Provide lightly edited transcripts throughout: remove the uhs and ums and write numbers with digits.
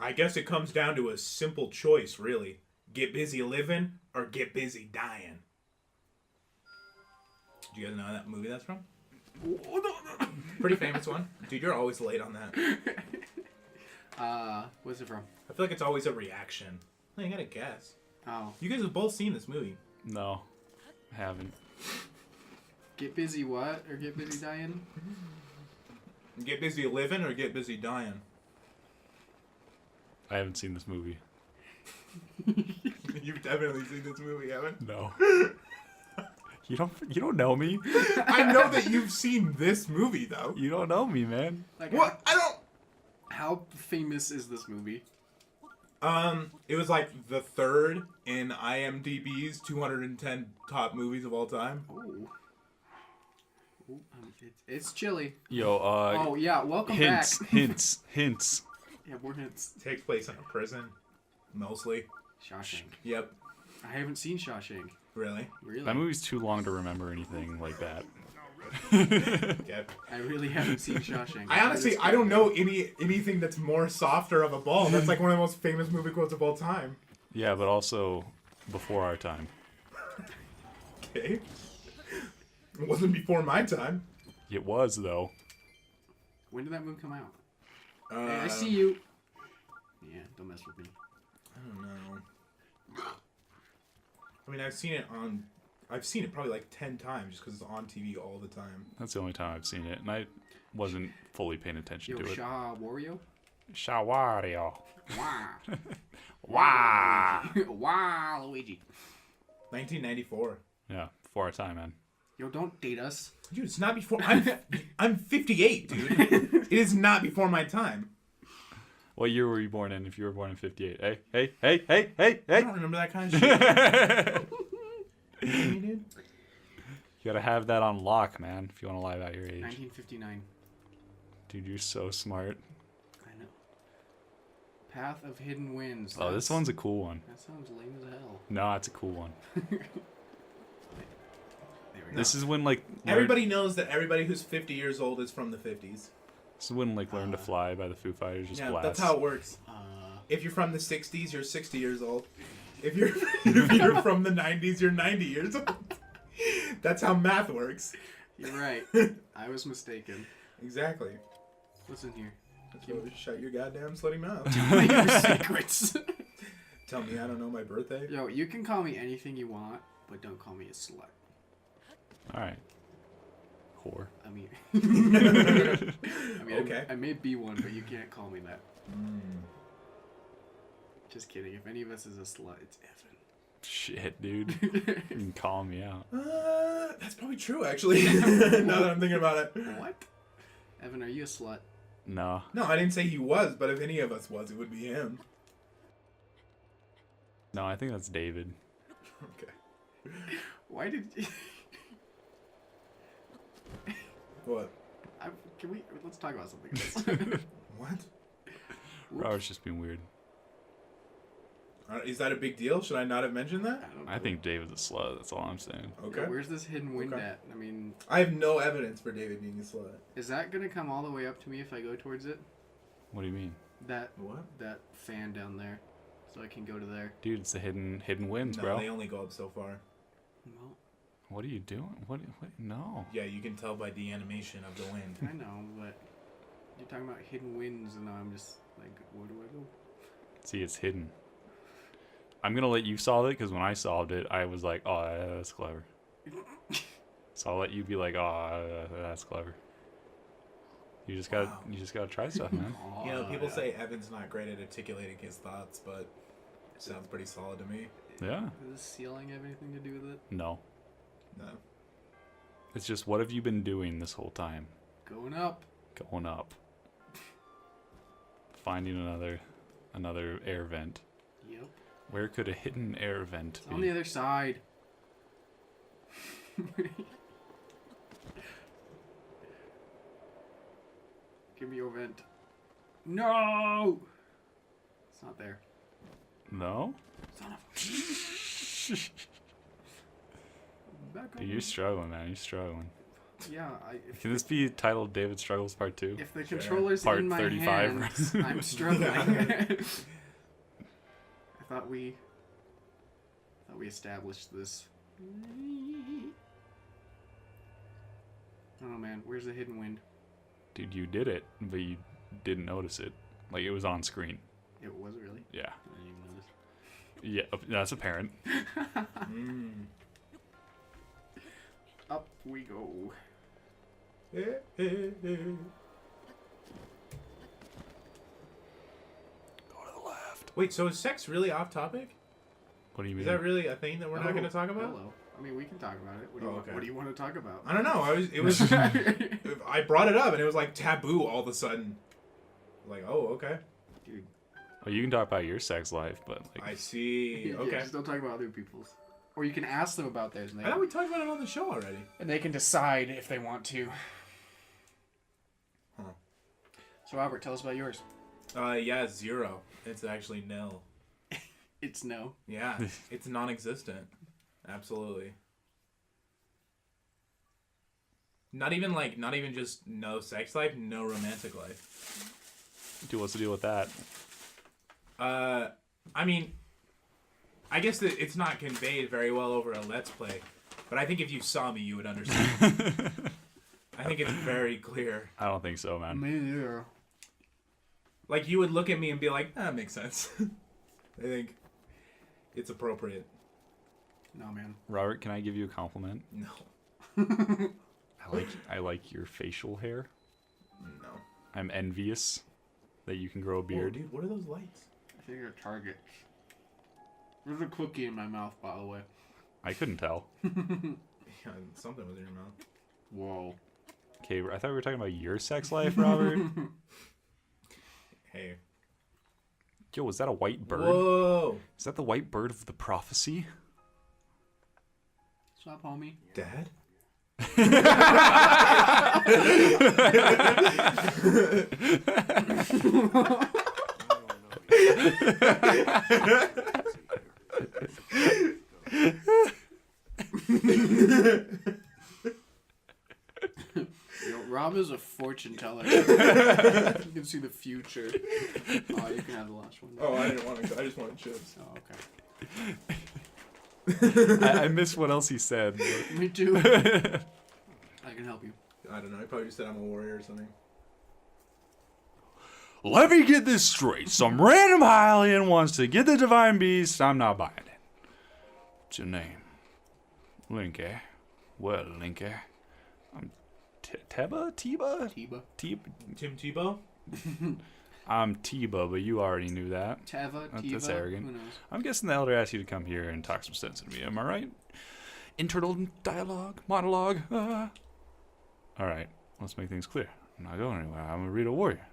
I guess it comes down to a simple choice, really. Get busy living or get busy dying. Do you guys know that movie that's from? Pretty famous one. Dude, you're always late on that. What's it from? I feel like it's always a reaction. No, you gotta guess. Oh. You guys have both seen this movie. No, I haven't. Get busy what? Or get busy dying? Get busy living or get busy dying? I haven't seen this movie. You've definitely seen this movie, haven't? No. You don't know me. I know that you've seen this movie, though. You don't know me, man. Like, What? I don't... How famous is this movie? It was like the third in IMDb's 210 top movies of all time. Oh. It's chilly. Yo, oh, yeah, welcome back. Hints. Yeah, more hints. Takes place in a prison, mostly. Shawshank. Yep. I haven't seen Shawshank. Really? Really? That movie's too long to remember anything like that. Yep. I really haven't seen Shawshank. I don't know anything that's more softer of a ball. That's like one of the most famous movie quotes of all time. Yeah, but also before our time. Okay. It wasn't before my time. It was, though. When did that movie come out? Hey, I see you. Yeah, don't mess with me. I don't know. I mean, I've seen it probably like 10 times just because it's on TV all the time. That's the only time I've seen it, and I wasn't fully paying attention to it. Shaw Wario? Shawario. Wah. Wah. Wah, Luigi. 1994. Yeah, before our time, man. Yo, don't date us. Dude, it's not before... I'm 58, dude. It is not before my time. What year were you born in if you were born in 58? Hey. I don't remember that kind of shit. You gotta have that on lock, man, if you want to lie about your age. 1959. Dude, you're so smart. I know. Path of Hidden Winds. Oh, this one's a cool one. That sounds lame as hell. No, it's a cool one. There we This is when, like... Everybody knows that everybody who's 50 years old is from the 50s. This is when, like, Learn to Fly by the Foo Fighters just blasts. That's how it works. If you're from the 60s, you're 60 years old. If you're from the 90s, you're 90 years old. That's how math works. You're right. I was mistaken. Exactly. What's in here? Shut your goddamn slutty mouth. Tell me your secrets. Tell me I don't know my birthday. Yo, you can call me anything you want, but don't call me a slut. Alright. Whore. I mean, okay. I may be one, but you can't call me that. Just kidding. If any of us is a slut, it's Evan. Shit, dude. You can call me out. That's probably true, actually. Now that I'm thinking about it. What? Evan, are you a slut? No. No, I didn't say he was, but if any of us was, it would be him. No, I think that's David. Okay. Why did you... What? Let's talk about something else. What? Robert's just being weird. Is that a big deal? Should I not have mentioned that? I think David's a slut, that's all I'm saying. Okay. Yo, where's this hidden wind Okay. at? I mean... I have no evidence for David being a slut. Is that gonna come all the way up to me if I go towards it? What do you mean? That What? that fan down there. So I can go to there. Dude, it's the hidden winds, No, bro. they only go up so far. Well, What are you doing? What? No. Yeah, you can tell by the animation of the wind. I know, but you're talking about hidden winds, and I'm just like, where do I go? See, it's hidden. I'm gonna let you solve it because when I solved it, I was like, "Oh, that's clever." So I'll let you be like, "Oh, that's clever." You just gotta try stuff, man. You know, people say Evan's not great at articulating his thoughts, but it sounds pretty solid to me. Yeah. Does this ceiling have anything to do with it? No. No. It's just what have you been doing this whole time? Going up. Going up. Finding another air vent. Yep. Where could a hidden air vent It's be? on the other side. Give me your vent. No! It's not there. No? Son of a... back on. Dude, you're struggling, man. You're struggling. Yeah. Can this be titled David Struggles Part 2? If the controller's Part in my 35. hands, I'm struggling. I thought we established this. I don't know, man. Where's the hidden wind? Dude, you did it, but you didn't notice it. Like, it was on screen. It was really? Yeah. I didn't even notice. Yeah, that's apparent. Up we go. Go to the left. Wait, so is sex really off topic? What do you mean? Is that really a thing that we're not going to talk about? Hello. I mean, we can talk about it. What do you want to talk about? I don't know. I brought it up and it was like taboo all of a sudden. Like, oh, okay. Dude. Well, you can talk about your sex life, but like... I see. Okay. Yeah, just don't talk about other people's. Or you can ask them about theirs. And I thought we talked about it on the show already. And they can decide if they want to. Huh. So, Albert, tell us about yours. Yeah, 0. It's actually nil. It's no. Yeah, it's non-existent. Absolutely. Not even just no sex life, no romantic life. Dude, what's the deal with that? I mean, I guess that it's not conveyed very well over a Let's Play, but I think if you saw me, you would understand. I think it's very clear. I don't think so, man. Me neither. Like, you would look at me and be like, that makes sense. I think it's appropriate. No, man. Robert, can I give you a compliment? No. I like your facial hair. No. I'm envious that you can grow a beard. Whoa, dude, what are those lights? I think they're targets. There's a cookie in my mouth, by the way. I couldn't tell. Yeah, something was in your mouth. Whoa. Okay, I thought we were talking about your sex life, Robert. Hey. Yo, was that a white bird? Whoa. Is that the white bird of the prophecy? Stop, homie. Dad? Rob is a fortune teller. You can see the future. Oh, you can have the last one. Oh, I didn't want to. I just wanted chips. Oh, okay. I missed what else he said. But... Me too. I can help you. I don't know. I probably just said I'm a warrior or something. Let me get this straight. Some random Hylian wants to get the Divine Beast. I'm not buying it. What's your name? Linky. Well, Linky. I'm Teba? Teba? Teba. Tim Tebow? I'm Teba, but you already knew that. Teva, Teva. That's arrogant. Who knows? I'm guessing the elder asked you to come here and talk some sense into me. Am I right? Internal dialogue? Monologue? Alright, let's make things clear. I'm not going anywhere. I'm a real warrior.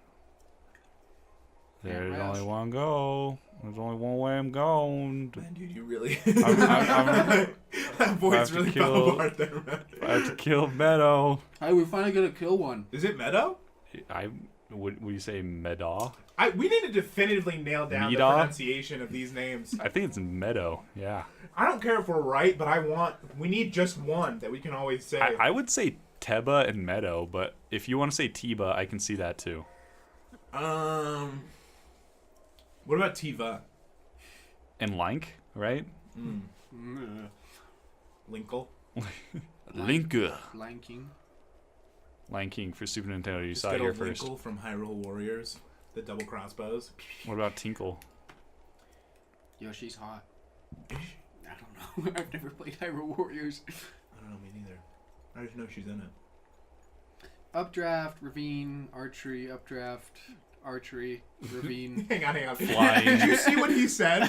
There's only one go. There's only one way I'm going. Man, dude, you really... That voice really fell apart there, man. I have to kill Meadow. Hey, we're finally gonna kill one. Is it Meadow? Would you say Meadow? We need to definitively nail down the pronunciation of these names. I think it's Meadow, yeah. I don't care if we're right, but we need just one that we can always say. I would say Teba and Meadow, but if you want to say Teba, I can see that too. What about Tiva? And Lank, right? Linkle? Linka. Lanking. Lanking for Super Nintendo. You Just saw it good here old first. Linkle from Hyrule Warriors. The double crossbows. What about Tinkle? Yo, she's hot. I don't know. I've never played Hyrule Warriors. I don't know, me neither. I just know she's in it. Updraft, ravine, archery, updraft, archery, ravine. Hang on. Flying. Did you see what he said?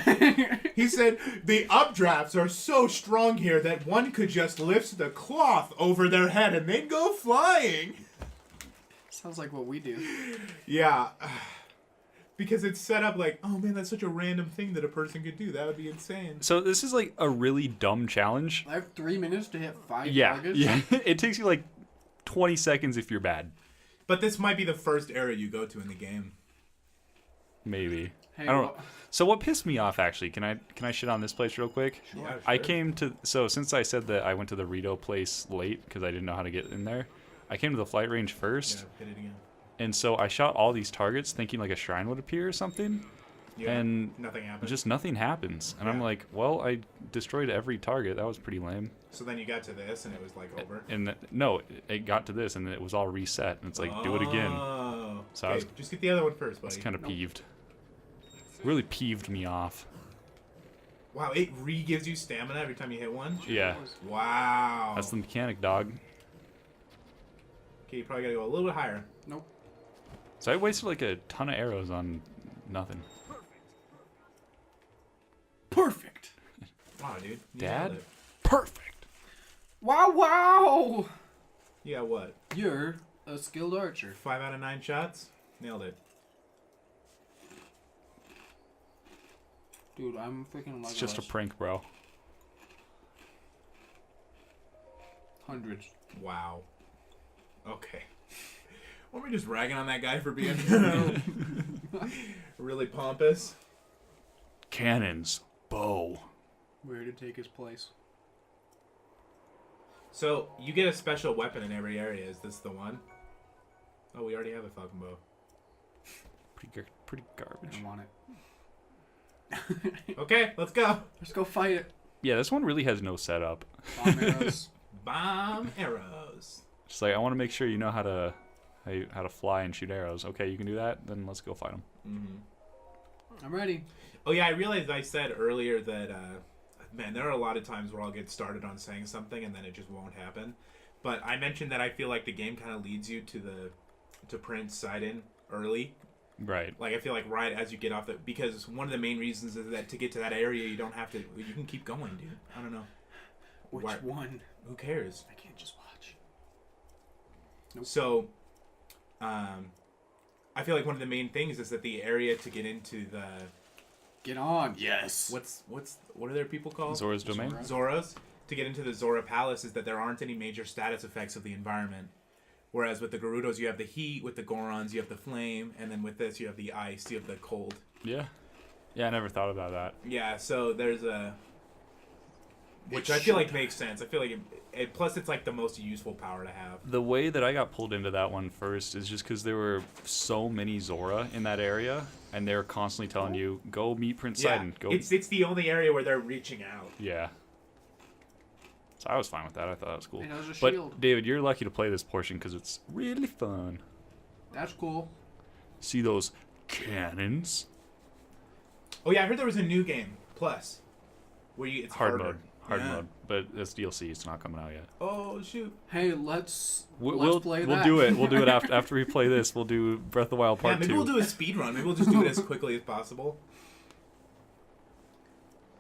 He said, the updrafts are so strong here that one could just lift the cloth over their head and they'd go flying. Sounds like what we do. Yeah. Because it's set up like, oh man, that's such a random thing that a person could do. That would be insane. So this is like a really dumb challenge. I have 3 minutes to hit 5 targets? Yeah. It takes you like 20 seconds if you're bad. But this might be the first area you go to in the game. Maybe. Hey, I don't know. So what pissed me off actually? Can I shit on this place real quick? Yeah, I sure. came to since I said that I went to the Rito place late because I didn't know how to get in there. I came to the flight range first, Yeah, hit it again. and so I shot all these targets thinking like a shrine would appear or something, Yeah, and nothing happened. just nothing happens. And I'm Yeah. like, well, I destroyed every target. That was pretty lame. So then you got to this, and it was like over. And no, it got to this, and it was all reset. And it's like, do it again. Oh. So I Okay, was- just get the other one first, I was buddy. kind of peeved. Really peeved me off. Wow, it re-gives you stamina every time you hit one? Yeah, Wow. that's the mechanic, dog. Okay, you probably gotta go a little bit higher. Nope. So I wasted like a ton of arrows on nothing. Perfect. Wow, dude. You Dad? nailed it. Perfect. Wow, wow. You got what? You're a skilled archer. 5 out of 9 shots? Nailed it. Dude, I'm freaking It's just a prank, bro. Hundreds. Wow. Okay. Weren't we just ragging on that guy for being really pompous? Cannons. Bow. Where to take his place? So, you get a special weapon in every area. Is this the one? Oh, we already have a falcon bow. Pretty I garbage. don't want it. Okay, let's go. Let's go fight it. Yeah, this one really has no setup. Bomb arrows. Bomb arrows. Just like I want to make sure you know how to fly and shoot arrows. Okay, you can do that. Then let's go fight them. Mm-hmm. I'm ready. Oh yeah, I realized I said earlier that, man, there are a lot of times where I'll get started on saying something and then it just won't happen. But I mentioned that I feel like the game kind of leads you to Prince Sidon early. Right. Like I feel like right as you get off the, because one of the main reasons is that to get to that area you don't have to, you can keep going, dude. I don't know. Which Why- one? Who cares? I can't just watch. Nope. So, I feel like one of the main things is that the area to get into the Get on. Yes. what are their people called? Zora's Domain. Zoras. To get into the Zora Palace is that there aren't any major status effects of the environment. Whereas with the Gerudos, you have the heat. With the Gorons, you have the flame. And then with this, you have the ice. You have the cold. Yeah. Yeah, I never thought about that. Yeah, so there's a... Which I feel like makes sense. I feel like plus it's like the most useful power to have. The way that I got pulled into that one first is just because there were so many Zora in that area, and they were constantly telling you, "Go meet Prince Yeah, Sidon." Go. it's the only area where they're reaching out. Yeah. So I was fine with that. I thought that was cool. It has a But shield. David, you're lucky to play this portion because it's really fun. That's cool. See those cannons? Oh yeah, I heard there was a new game plus, where it's Hard harder. mode. Hard Yeah. mode. But it's DLC. It's not coming out yet. Oh shoot! Hey, let's We'll play that. We'll do it. We'll do it after we play this. We'll do Breath of the Wild Yeah, Part maybe 2. we'll do a speed run. Maybe we'll just do it as quickly as possible.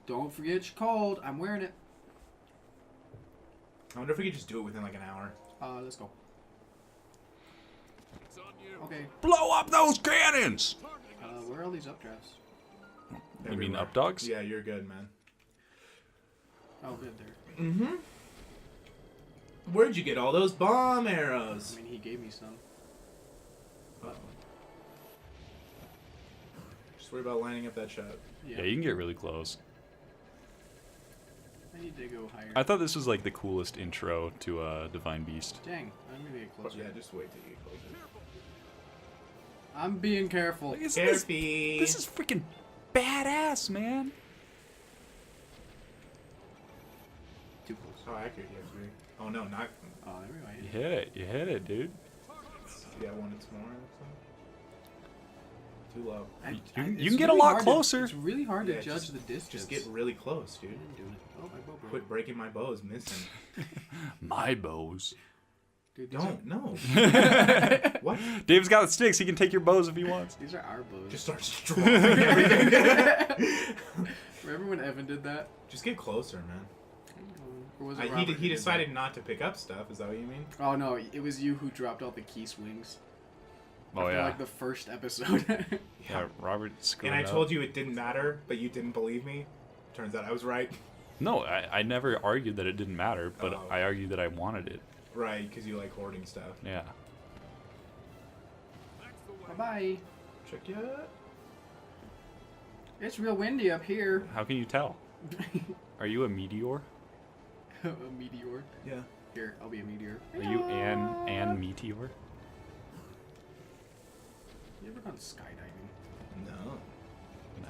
Don't forget your cold. I'm wearing it. I wonder if we could just do it within like an hour. Let's go. Okay. Blow up those cannons! Where are all these updrafts? You mean Everywhere. up dogs? Yeah, you're good, man. Oh, good there. Mm-hmm. Where'd you get all those bomb I arrows? mean, he gave me some. Uh-oh. Just worry about lining up that shot. Yeah, you can get really close. I need to go higher. I thought this was like the coolest intro to Divine Beast. Dang, I'm gonna get closer. Yeah, just wait till you get closer. I'm being careful. Like, this is freaking badass, man. Too close. How accurate you have to be. Oh no, not. Oh, there we go. I You hit it. hit it. You hit it, dude. Yeah, one it's more. Too low. You It's can get a really lot hard closer. It's really hard Yeah, to judge just- the distance. Just get really close, dude. I'm doing it. Oh, my bow broke. Quit breaking my bows, missing. My bows. Dude, these Don't, no. What? Dave's got the sticks. He can take your bows if he wants. These are our bows. Just start dropping everything. Remember when Evan did that? Just get closer, man. Or was it Robert He who did decided not to pick up stuff. Is that what you mean? that? Oh no, it was you who dropped all the key swings. Oh After, yeah. like the first episode. Yeah, Robert screwed And I up. told you it didn't matter, but you didn't believe me. Turns out I was right. No, I never argued that it didn't matter, but Oh. I argued that I wanted it. Right, because you like hoarding stuff. Yeah. Bye bye. Check it. It's real windy up here. How can you tell? Are you a meteor? A meteor. Yeah. Here, I'll be a meteor. Are you an meteor? You ever gone skydiving? No.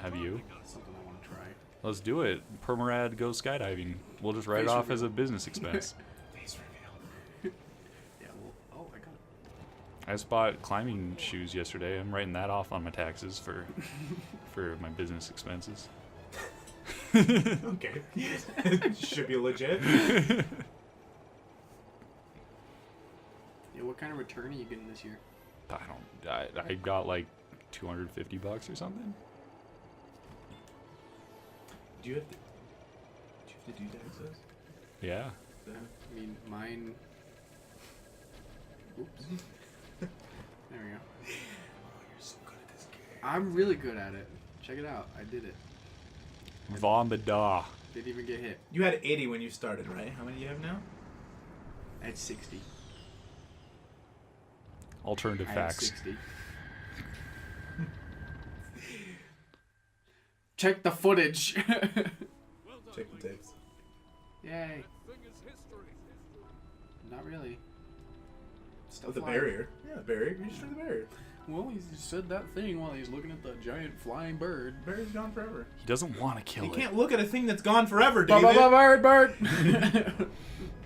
Have you? That's something I want to try. Let's do it. PermaRad goes skydiving. We'll just write it Face off as a reveal. business expense. Face reveal. Yeah, well, oh, I got it. I just bought climbing shoes yesterday. I'm writing that off on my taxes for my business expenses. Okay. Should be legit. Yeah, what kind of return are you getting this year? I got like $250 or something. Do you have to do taxes? Yeah. I mean, mine... Oops. There we go. Oh, you're so good at this game. I'm really good at it. Check it out. I did it. Vombada. Didn't even get hit. You had 80 when you started, right? How many do you have now? I had 60. Alternative I had facts. 60. Check the footage. Check the tapes. Yay. Not really. Oh, the barrier. Yeah, the barrier. You just took the barrier. Well, he said that thing while he's looking at the giant flying bird. The barrier's gone forever. He doesn't want to kill You it. can't look at a thing that's gone forever, David. Bird, bird.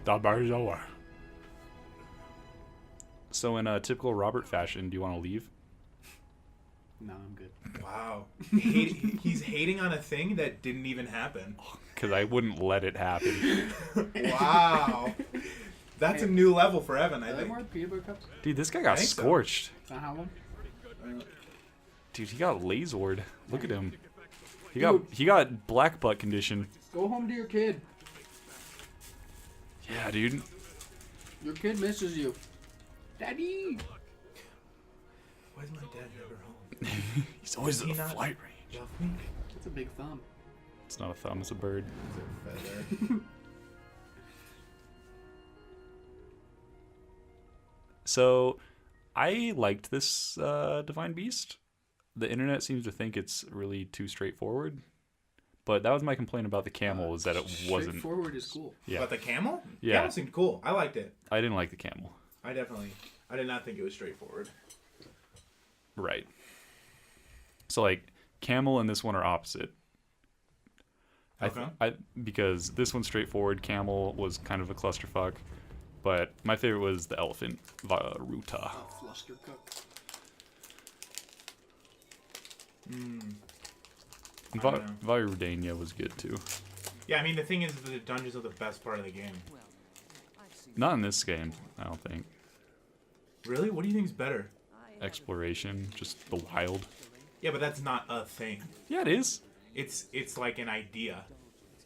That bird is over. So in a typical Robert fashion, do you want to leave? No, I'm good. Wow. He's hating on a thing that didn't even happen. Because I wouldn't let it happen. Wow. That's a new level for Evan, I Are there think. more peanut butter cups? Dude, this guy got think so. scorched. Can I have one? Dude, he got lasered. Look at him. He got black butt condition. Go home to your kid. Yeah, dude. Your kid misses you. Daddy! Why is my dad never home? He's always Does he at the not flight range. love me? That's a big thumb. It's not a thumb, it's a bird. It's a feather. So, I liked this Divine Beast. The internet seems to think it's really too straightforward. But that was my complaint about the camel, is that it wasn't... Straightforward is cool. Yeah, But the camel? Yeah. Camel seemed cool. I liked it. I didn't like the camel. I did not think it was straightforward. Right. So, like, camel and this one are opposite. Okay. Because this one's straightforward, camel was kind of a clusterfuck. But my favorite was the elephant, Varuta. Oh, flustercook. Varudania was good too. Yeah, I mean, the thing is that the dungeons are the best part of the game. Not in this game, I don't think. Really? What do you think is better? Exploration, just the wild. Yeah, but that's not a thing. Yeah, it is. It's like an idea.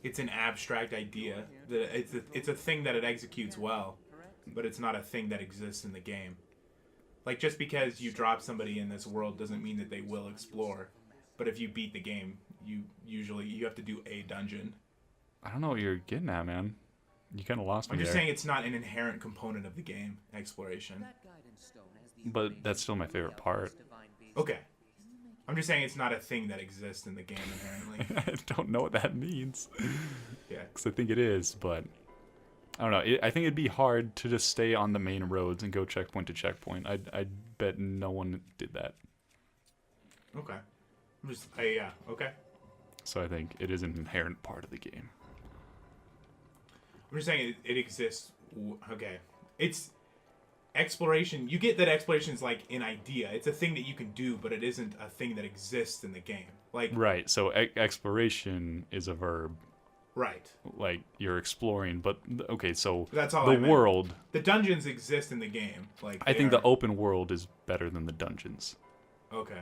It's an abstract idea. That it's a thing that it executes well, but it's not a thing that exists in the game. Like, just because you drop somebody in this world doesn't mean that they will explore. But if you beat the game, you have to do a dungeon. I don't know what you're getting at, man. You kind of lost me I'm just there. saying it's not an inherent component of the game, exploration. But that's still my favorite part. Okay. I'm just saying it's not a thing that exists in the game inherently. I don't know what that means. Yeah. Because I think it is, but... I don't know. I think it'd be hard to just stay on the main roads and go checkpoint to checkpoint. I bet no one did that. Okay. Yeah, okay. So I think it is an inherent part of the game. I'm just saying it exists. Okay. It's exploration. You get that exploration is like an idea. It's a thing that you can do, but it isn't a thing that exists in the game. Like Right. So exploration is a verb. Right. Like you're exploring, but okay. So That's all the I meant. world. The dungeons exist in the game. Like I they think are- the open world is better than the dungeons. Okay.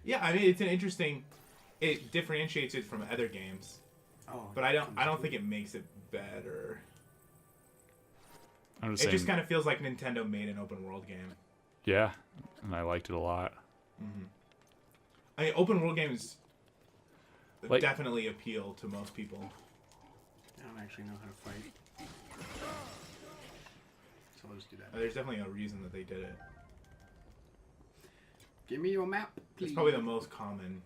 Yeah, I mean it's an interesting. It differentiates it from other games, Oh, but I don't think it makes it better. I'm just It saying. just kind of feels like Nintendo made an open world game. Yeah, and I liked it a lot. I mean, open world games Like- definitely appeal to most people. I don't actually know how to fight. So I'll just do that. There's definitely a reason that they did it. Give me your map, please. It's probably the most common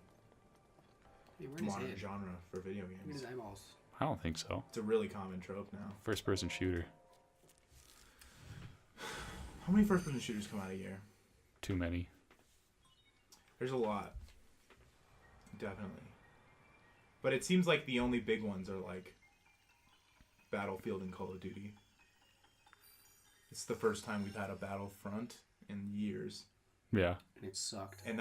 Hey, where's his modern head? genre for video Look at games. his eyeballs. I don't think so. It's a really common trope now. First-person shooter. How many first-person shooters come out a year? Too many. There's a lot. Definitely. But it seems like the only big ones are like Battlefield and Call of Duty. It's the first time we've had a Battlefront in years. Yeah. And it sucked. And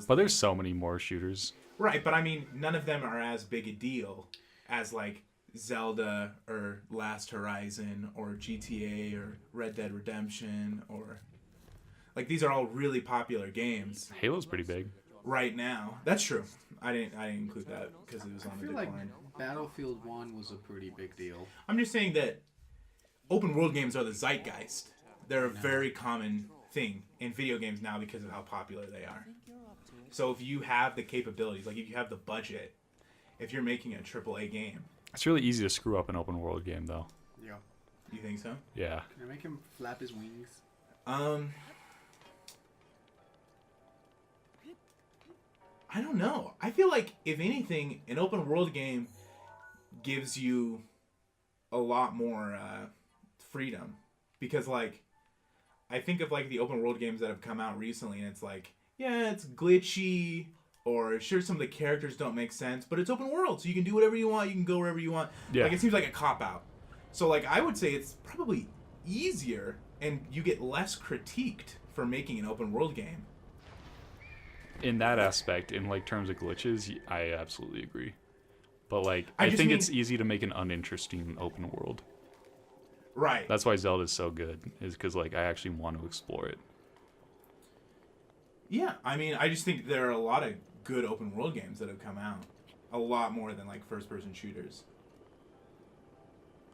But there's so many more shooters. Right, but I mean, none of them are as big a deal as like Zelda or Last Horizon or GTA or Red Dead Redemption or like these are all really popular games Halo's pretty big. right now. That's true. I didn't include that because it was on I the feel like decline. Battlefield 1 was a pretty big deal. I'm just saying that open world games are the zeitgeist. They're a very common thing in video games now because of how popular they are. So if you have the capabilities, like if you have the budget, if you're making a AAA game, It's really easy to screw up an open world game, though. Yeah. you think so? Yeah. Can I make him flap his wings? I don't know. I feel like if anything, an open world game gives you a lot more freedom because like I think of like the open world games that have come out recently and it's like, yeah, it's glitchy or sure some of the characters don't make sense, but it's open world so you can do whatever you want, you can go wherever you want. Yeah. Like it seems like a cop out. So like I would say it's probably easier and you get less critiqued for making an open world game. In that aspect, in like terms of glitches, I absolutely agree. But like, I I just think mean- it's easy to make an uninteresting open world. Right. That's why Zelda's so good, is because like I actually want to explore it. Yeah, I mean, I just think there are a lot of good open world games that have come out. A lot more than like first person shooters.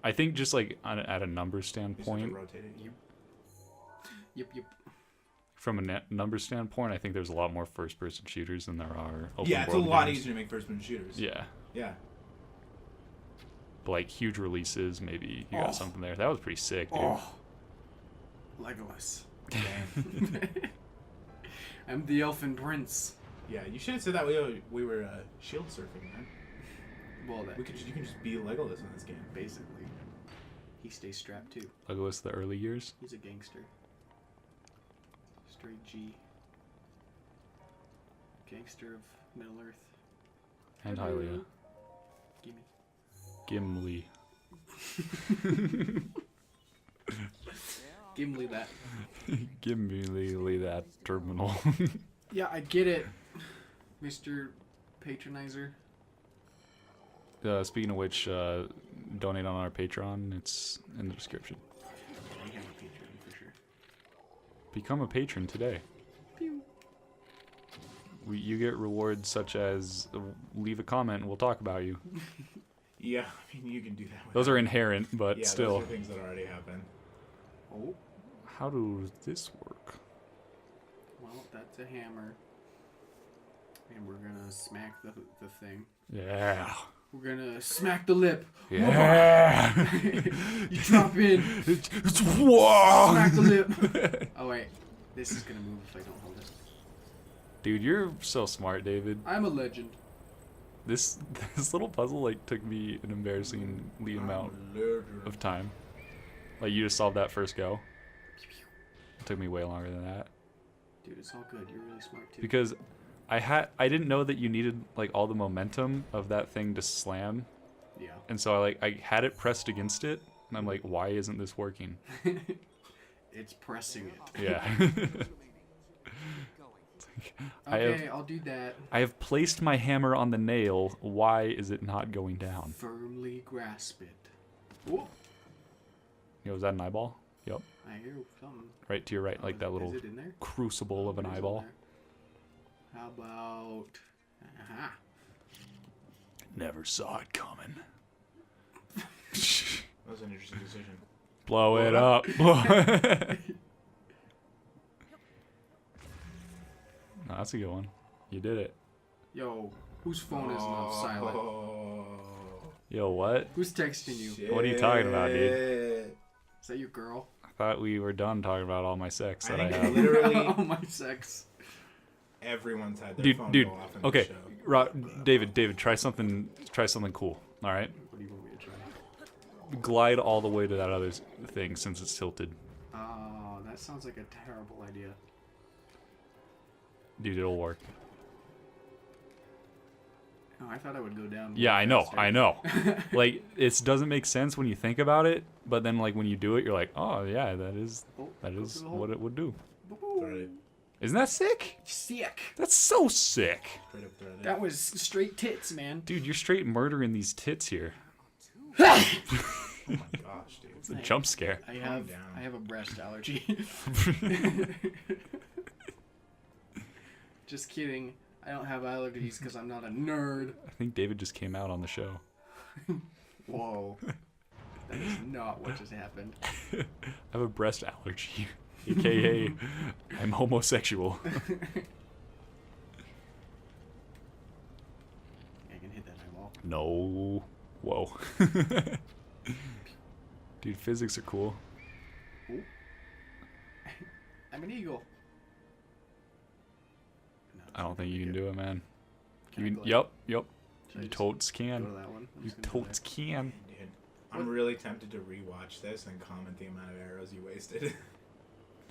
I think just like at a number You start to standpoint, rotate it. Yep. from a number standpoint, I think there's a lot more first person shooters than there are open Yeah, it's a world lot games. easier to make first person shooters. Yeah. Yeah. But like huge releases, maybe you got Oh. something there. That was pretty sick, dude. Oh. Legolas. Dang. I'm the Elfin Prince. Yeah, you should have said that we were shield surfing, man. Well, that You can just be Legolas in this game. basically. He stays strapped too. Legolas the early years. He's a gangster. Straight G. Gangster of Middle Earth. And Hylia. Gimme. Gimli. Gimli that. Gimli that terminal. Yeah, I get it, Mr. Patronizer. Speaking of which, donate on our Patreon. It's in the description. We have a Patreon for sure. Become a patron today. Pew. You get rewards such as leave a comment and we'll talk about you. Yeah, I mean you can do that. Those are inherent, but yeah, still. those are things that already happen. Oh, How does this work? well, that's a hammer. And we're gonna smack the thing. Yeah. We're gonna smack the lip. Yeah. You drop in. Whoa. Smack the lip. Oh wait, this is gonna move if I don't hold it. Dude, you're so smart, David. I'm a legend. This little puzzle like took me an embarrassingly amount of time. Like you just solved that first go. It took me way longer than that. Dude, it's all good. You're really smart too. Because I didn't know that you needed like all the momentum of that thing to slam. Yeah. And so I had it pressed against it and I'm like, why isn't this working? It's pressing it. Yeah. Okay, I'll do that. I have placed my hammer on the nail. Why is it not going down? Firmly grasp it. Whoa. Yo, is that an eyeball? Yep. I hear something. Right to your right, like that little Is it in there? crucible of an What is in eyeball. there? How about... Aha. Never saw it coming. That was an interesting decision. Blow it up. No, that's a good one. You did it. Yo, whose phone is not silent? Yo, what? Who's texting you? What are you talking about, dude? Is that your girl? I thought we were done talking about all my sex that I think have. literally, Oh, my sex. everyone's had their Dude, phone dude. go off in the Okay, show. David, try something cool. All right, What do you want me to try? glide all the way to that other thing since it's tilted. Oh, that sounds like a terrible idea. Dude, it'll work. Oh, I thought I would go down. Yeah, I know, faster. I know. Like, it doesn't make sense when you think about it, but then like when you do it, you're like, oh yeah, that is Oh, go through the hole. what it would do. Threaded. Isn't that sick? Sick. That's so sick. Straight up threaded. That was straight tits, man. Dude, you're straight murdering these tits here. Oh my gosh, dude. It's a jump scare. I down. have a breast allergy. Just kidding. I don't have allergies because I'm not a nerd. I think David just came out on the show. Whoa. That is not what just happened. I have a breast allergy, aka I'm homosexual. I can hit that eyeball. No. Whoa. Dude, physics are cool. Ooh. I'm an eagle. No, I don't think you can do it, man. Can I You, go yep. Should I You just totes go can. to that one? I'm You just gonna go totes can. Dude, I'm really tempted to rewatch this and comment the amount of arrows you wasted.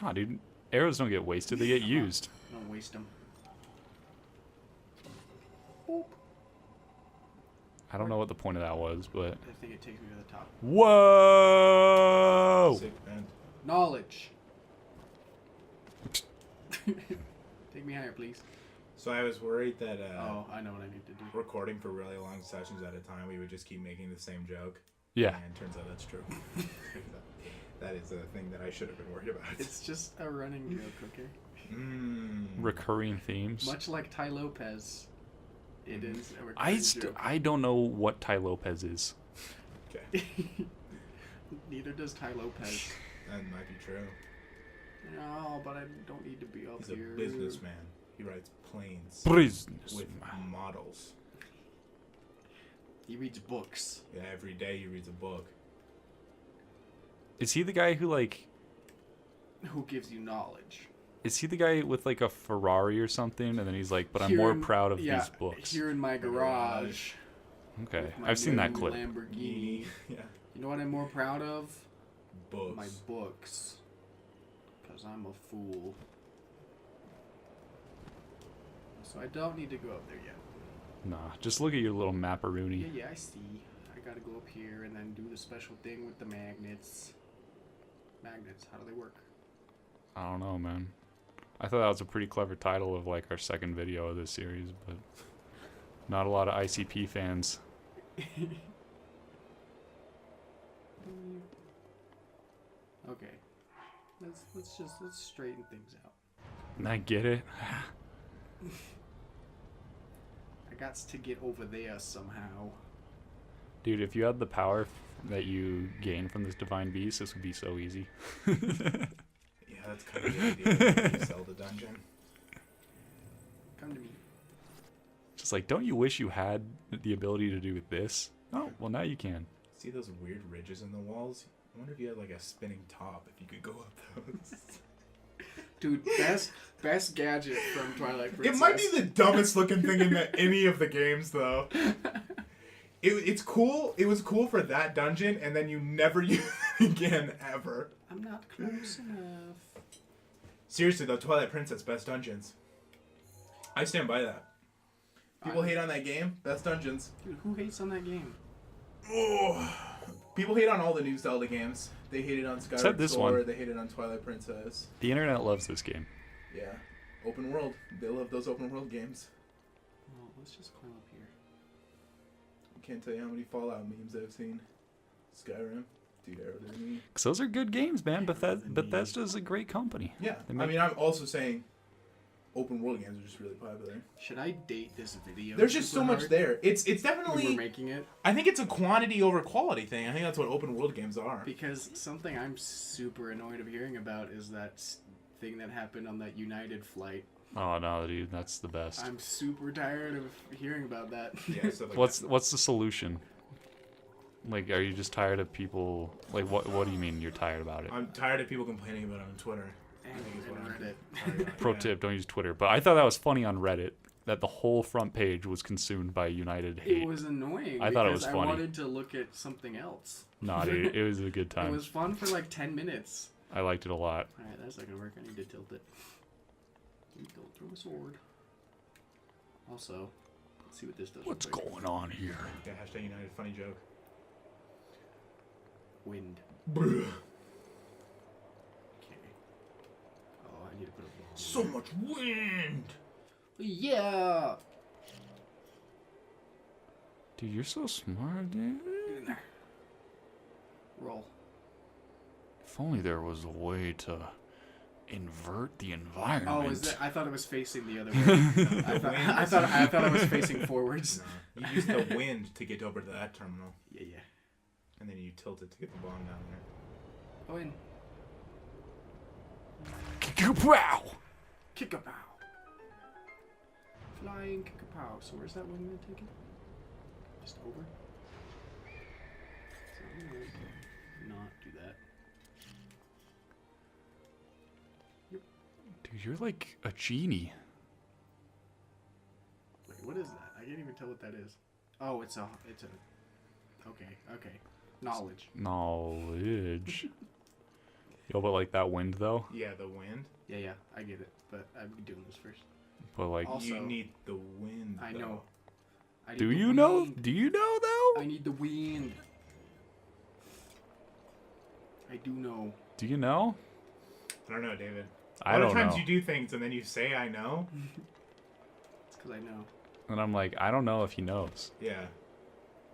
Nah, dude. Arrows don't get wasted, they get used. there. Don't waste them. I don't know what the point of that was, but... I think it takes me to the top. Whoa! Sick, man. Knowledge. Take me higher, please. So I was worried that Oh, I know what I need to do. recording for really long sessions at a time, we would just keep making the same joke. Yeah. And turns out that's true. That is a thing that I should have been worried about. It's just a running joke, okay? Recurring themes. Much like Ty Lopez, it is a recurring joke. I don't know what Ty Lopez is. Okay. Neither does Ty Lopez. That might be true. No, but I don't need to be up He's here. a businessman. He rides planes Business. with models. He reads books. Yeah, every day he reads a book. Is he the guy who, like... Who gives you knowledge? Is he the guy with, like, a Ferrari or something? And then he's like, but I'm more proud of these books. Here in my garage. Okay. with my I've seen that new clip. Lamborghini. Yeah. You know what I'm more proud of? Books. My books. Because I'm a fool. So I don't need to go up there yet. Nah, just look at your little maparoony. Yeah, I see. I gotta go up here and then do the special thing with the magnets. Magnets, how do they work? I don't know, man. I thought that was a pretty clever title of, like, our second video of this series, but... Not a lot of ICP fans. Okay. Let's straighten things out. I get it. I got to get over there somehow. Dude, if you had the power that you gain from this divine beast, this would be so easy. Yeah, that's kind of the idea of the new Zelda dungeon. Come to me. Just like, don't you wish you had the ability to do this? Oh, well, now you can. See those weird ridges in the walls? I wonder if you had like a spinning top, if you could go up those. Dude, best gadget from Twilight Princess. It might be the dumbest looking thing in any of the games, though. It's cool. It was cool for that dungeon, and then you never use it again, ever. I'm not close enough. Seriously, though, Twilight Princess, best dungeons. I stand by that. People hate on that game, best dungeons. Dude, who hates on that game? Oh. People hate on all the new Zelda games. They hated on Except Skyward this Sword. one. They hated on Twilight Princess. The internet loves this game. Yeah. Open world. They love those open world games. Well, let's just climb up here. I can't tell you how many Fallout memes I've seen. Skyrim. Dude, arrow to the knee. Because those are good games, man. Bethesda's a great company. Yeah. They I make- mean, I'm also saying open world games are just really popular. Should I date this video? There's just so super much hard? there. It's When definitely... we're making it. I think it's a quantity over quality thing. I think that's what open world games are. Because something I'm super annoyed of hearing about is that thing that happened on that United flight. Oh, no, dude. That's the best. I'm super tired of hearing about that. Yeah, so like What's the solution? Like, are you just tired of people... Like, what do you mean you're tired about it? I'm tired of people complaining about it on Twitter. I think is what I'm Reddit. Pro tip: don't use Twitter. But I thought that was funny on Reddit that the whole front page was consumed by United hate. It was annoying. I thought it was because funny. I wanted to look at something else. Nah, dude, it was a good It time. was fun for like 10 minutes. I liked it a lot. Alright, that's not gonna work. I need to tilt it. Don't throw a sword. Also, let's see what this does. What's real quick. going on here? Yeah, hashtag United funny joke. Wind. Bruh. Okay. Oh, I need to put a ball. So much wind. Yeah. Dude, you're so smart, dude. Get in there. Roll. If only there was a way to invert the environment. Oh, is that? I thought it was facing the other way. I thought I was facing forwards. No, you use the wind to get over to that terminal, Yeah, yeah. and then you tilt it to get the bomb down there. Go in. Wow! Kick a pow. Flying kick a pow. So where's that one gonna take it? Just over. So I'm gonna not do that. Dude, you're like a genie. Wait, what is that? I can't even tell what that is. Oh, it's a. Okay. Knowledge. Knowledge. Yo, but like that wind though. Yeah, the wind. Yeah, I get it. But I'd be doing this first. But like, Also, you need the wind. I though. know. I need do the you know? wind. Do you know though? I need the wind. I do know. Do you know? I don't know, David. I A lot don't of times know. you do things and then you say I know. It's because I know. And I'm like, I don't know if he knows. Yeah.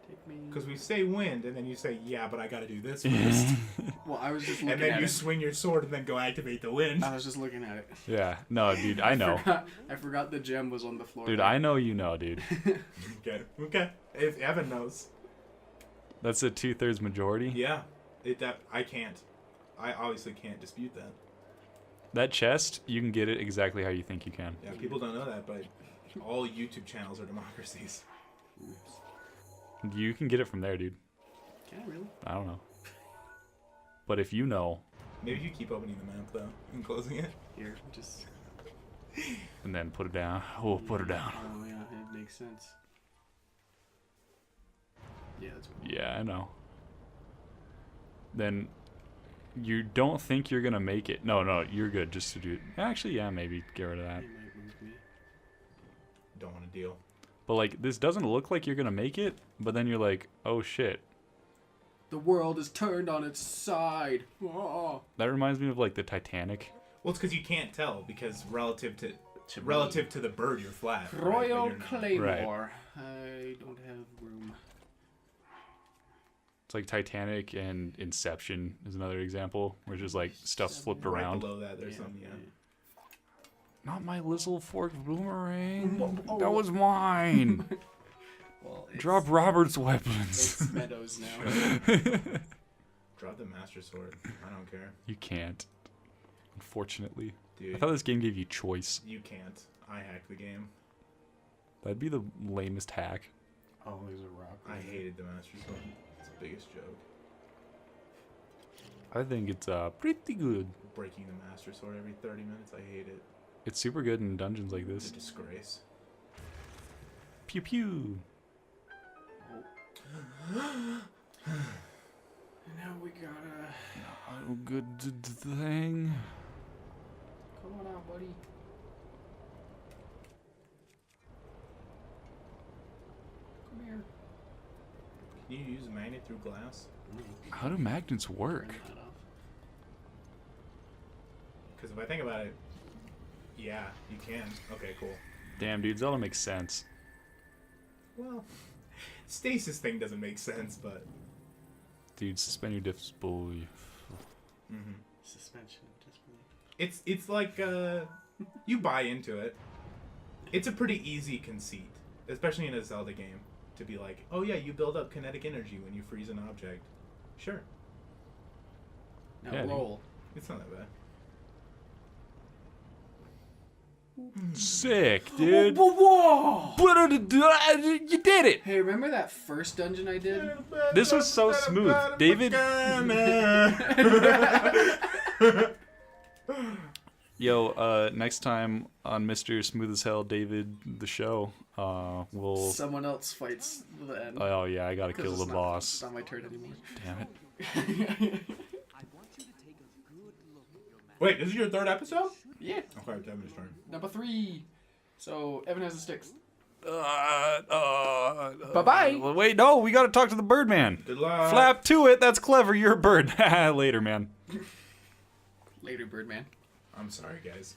Take me. Because we say wind and then you say yeah, but I got to do this first. Well, I was just looking And then at you it. swing your sword and then go activate the wind. I was just looking at it. Yeah. No, dude, I know. I forgot the gem was on the floor. Dude, I know you know, dude. Okay. If Evan knows. That's a 2/3 majority. Yeah. I can't. I obviously can't dispute that. That chest, you can get it exactly how you think you can. Yeah, people don't know that, but all YouTube channels are democracies. Oops. You can get it from there, dude. Can I really? I don't know. But if you know, Maybe you keep opening the map though and closing it. Here, just. and then put it down. Oh, put it down. Oh yeah, it makes sense. Yeah, that's what. Yeah, I know. Then you don't think you're gonna make it. No, you're good just to do it. Actually, yeah, maybe get rid of that. He might move me. Don't want to deal. But like, this doesn't look like you're gonna make it. But then you're like, oh shit. The world is turned on its side. Oh. That reminds me of like the Titanic. Well, it's because you can't tell because relative to me. the bird, you're flat. right? But Royal you're not. Claymore. I don't have room. It's like Titanic and Inception is another example where just like stuff's flipped Right around. below that, there's some. Yeah. Not my little forked boomerang. Oh. That was mine. Well, it's, Drop Robert's weapons. It's Meadows now. Drop the master sword. I don't care, You can't. Unfortunately. dude. I thought this game gave you choice. You can't. I hacked the game. That'd be the lamest hack. Oh, there's a rock. I hated the master sword. It's the biggest joke. I think it's pretty good. Breaking the master sword every 30 minutes. I hate it. It's super good in dungeons like It's this. a disgrace. Pew pew. Oh. Now we gotta. Oh, good thing. Come on out, buddy. Come here. Can you use a magnet through glass? How do magnets work? Turn that off. Because if I think about it, yeah, you can. Okay, cool. Damn, dude, Zelda makes sense. Well, stasis thing doesn't make sense, but. Dude, suspend your disbelief. Mm-hmm. Suspension of disbelief. It's like you buy into it. It's a pretty easy conceit, especially in a Zelda game, to be like, oh yeah, you build up kinetic energy when you freeze an object. Sure, Now Yeah, dude. roll. it's not that bad. Sick, dude. Whoa! You did it. Hey, remember that first dungeon I did? This was so smooth, David. Yo, next time on Mr. Smooth as Hell David the show, we'll. Someone else fights the end. Oh yeah, I gotta 'Cause kill it's the not- boss. It's not my turn anymore. Damn it. Wait, this is your third episode? Yeah. Okay, Devin's turn. Number 3. So Evan has the sticks. Bye-bye. Well, wait, no, we gotta talk to the Birdman. Good luck. Flap to it. That's clever. You're a bird. Later, man. Later, Birdman. I'm sorry, guys.